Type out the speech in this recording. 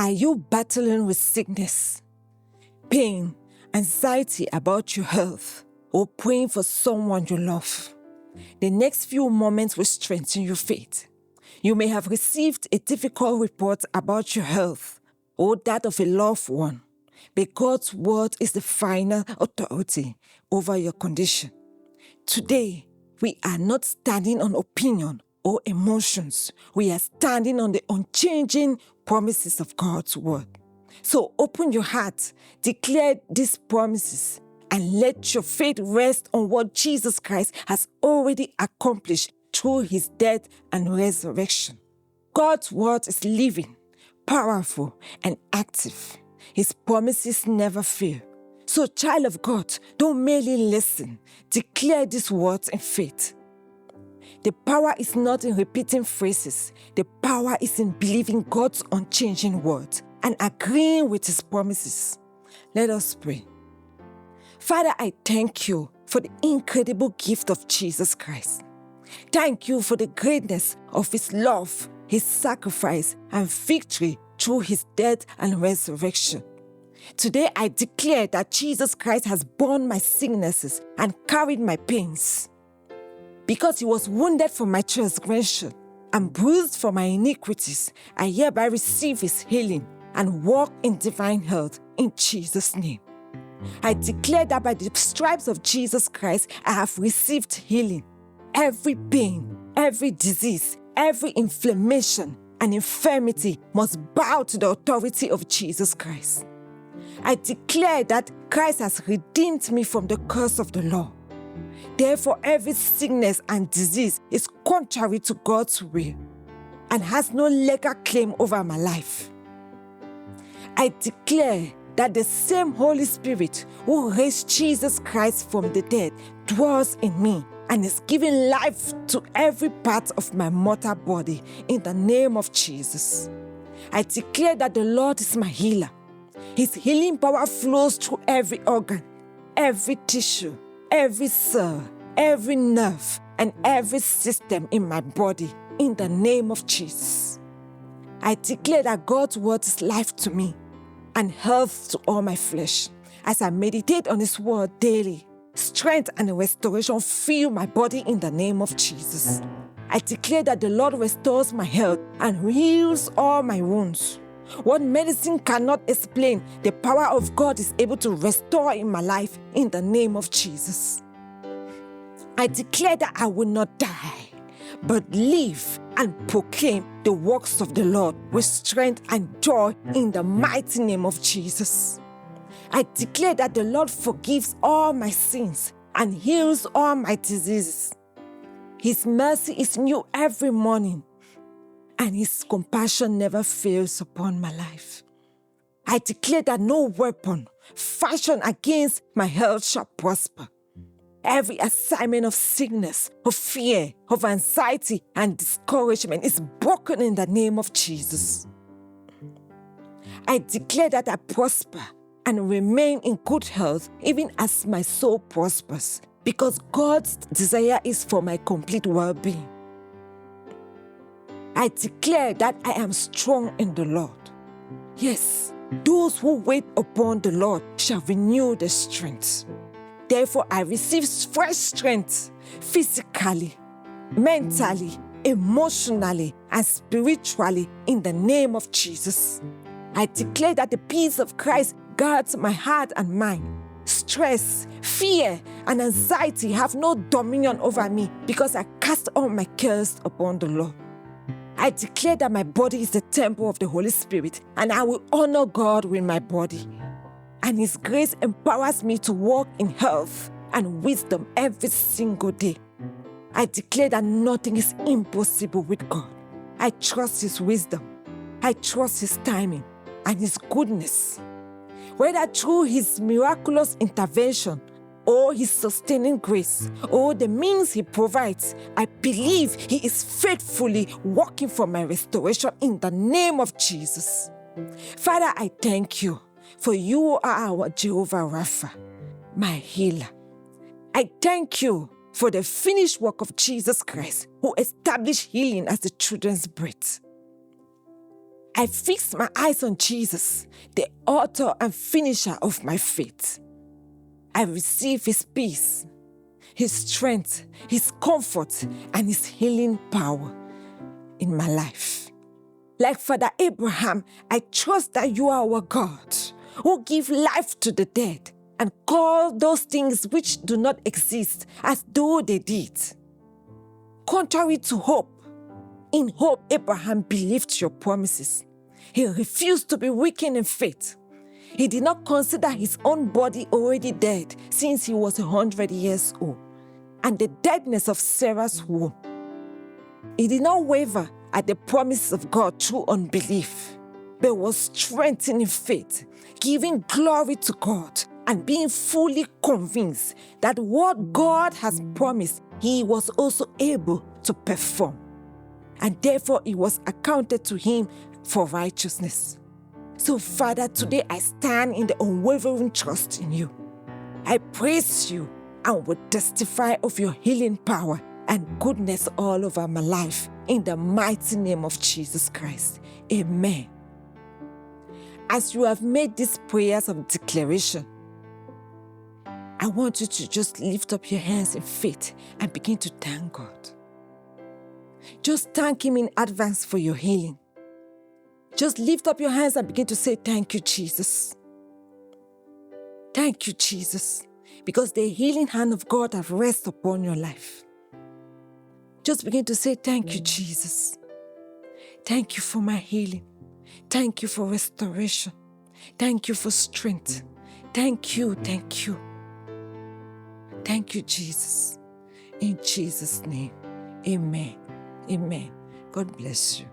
Are you battling with sickness, pain, anxiety about your health, or praying for someone you love? The next few moments will strengthen your faith. You may have received a difficult report about your health or that of a loved one, but God's word is the final authority over your condition. Today, we are not standing on opinion or emotions. We are standing on the unchanging promises of God's word. So open your heart, declare these promises, and let your faith rest on what Jesus Christ has already accomplished through his death and resurrection. God's word is living, powerful, and active. His promises never fail. So, child of God, don't merely listen. Declare these words in faith. The power is not in repeating phrases. The power is in believing God's unchanging word and agreeing with his promises. Let us pray. Father, I thank you for the incredible gift of Jesus Christ. Thank you for the greatness of his love, his sacrifice, and victory through his death and resurrection. Today, I declare that Jesus Christ has borne my sicknesses and carried my pains. Because he was wounded for my transgression and bruised for my iniquities, I hereby receive his healing and walk in divine health in Jesus' name. I declare that by the stripes of Jesus Christ, I have received healing. Every pain, every disease, every inflammation and infirmity must bow to the authority of Jesus Christ. I declare that Christ has redeemed me from the curse of the law. Therefore, every sickness and disease is contrary to God's will and has no legal claim over my life. I declare that the same Holy Spirit who raised Jesus Christ from the dead dwells in me and is giving life to every part of my mortal body in the name of Jesus. I declare that the Lord is my healer. His healing power flows through every organ, every tissue, every cell, every nerve, and every system in my body in the name of Jesus. I declare that God's word is life to me and health to all my flesh. As I meditate on his word daily, strength and restoration fill my body in the name of Jesus. I declare that the Lord restores my health and heals all my wounds. What medicine cannot explain, the power of God is able to restore in my life in the name of Jesus. I declare that I will not die, but live and proclaim the works of the Lord with strength and joy in the mighty name of Jesus. I declare that the Lord forgives all my sins and heals all my diseases. His mercy is new every morning, and his compassion never fails upon my life. I declare that no weapon fashioned against my health shall prosper. Every assignment of sickness, of fear, of anxiety, and discouragement is broken in the name of Jesus. I declare that I prosper and remain in good health even as my soul prospers, because God's desire is for my complete well-being. I declare that I am strong in the Lord. Yes, those who wait upon the Lord shall renew their strength. Therefore, I receive fresh strength physically, mentally, emotionally, and spiritually in the name of Jesus. I declare that the peace of Christ guards my heart and mind. Stress, fear, and anxiety have no dominion over me because I cast all my cares upon the Lord. I declare that my body is the temple of the Holy Spirit, and I will honor God with my body. And his grace empowers me to walk in health and wisdom every single day. I declare that nothing is impossible with God. I trust his wisdom. I trust his timing and his goodness. Whether through his miraculous intervention or his sustaining grace or the means he provides, I believe he is faithfully working for my restoration in the name of Jesus. Father, I thank you, for you are our Jehovah Rapha, my healer. I thank you for the finished work of Jesus Christ, who established healing as the children's bread. I fix my eyes on Jesus, the author and finisher of my faith. I receive His peace, His strength, His comfort, and His healing power in my life. Like Father Abraham, I trust that you are our God, who give life to the dead and call those things which do not exist as though they did. Contrary to hope, in hope Abraham believed your promises. He refused to be weakened in faith. He did not consider his own body already dead since he was 100 years old, and the deadness of Sarah's womb. He did not waver at the promises of God through unbelief, but was strengthened in faith, giving glory to God and being fully convinced that what God has promised, He was also able to perform. And therefore, it was accounted to him for righteousness. So, Father, today I stand in the unwavering trust in you. I praise you and will testify of your healing power and goodness all over my life in the mighty name of Jesus Christ. Amen. As you have made these prayers of declaration, I want you to just lift up your hands in faith and begin to thank God. Just thank Him in advance for your healing. Just lift up your hands and begin to say, thank you, Jesus. Thank you, Jesus, because the healing hand of God has rested upon your life. Just begin to say, thank you, Jesus. Thank you for my healing. Thank you for restoration. Thank you for strength. Thank you, thank you. Thank you, Jesus. In Jesus' name, amen. Amen. God bless you.